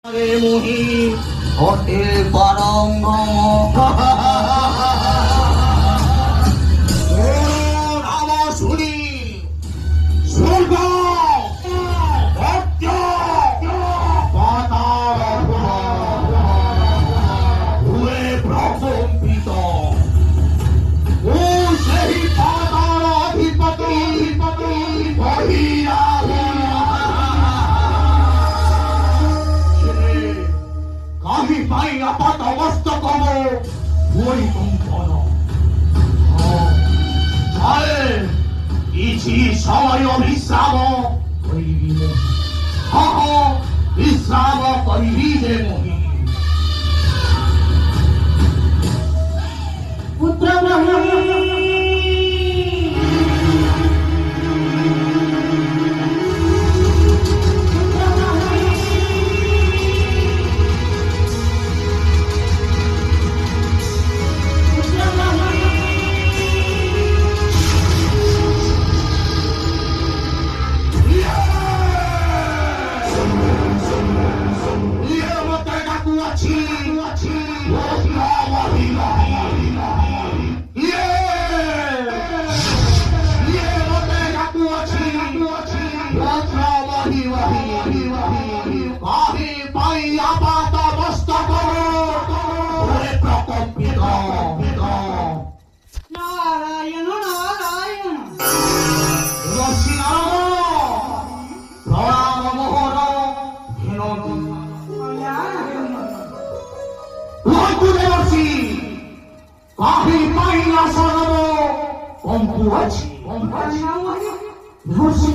মোহি হতে পারঙ্গ নাম শুনি স্বর্গ ভুয়ে প্রকম্পিত ও সেই পাতার অধিপতি বহিরা আমি পাই আপাত মস্তক ভূমিকম্পন କିଛି ସମୟ ବିଶ୍ରାମ କରିବି ବିଶ୍ରାମ କରିବି ଯେ ମୋହି ପୁତ୍ର নারায়ণ নারায়ণ প্রণাম মোহন দেবর্ষি কাহি পাইলা সরব কম্পু আছে দেবর্ষি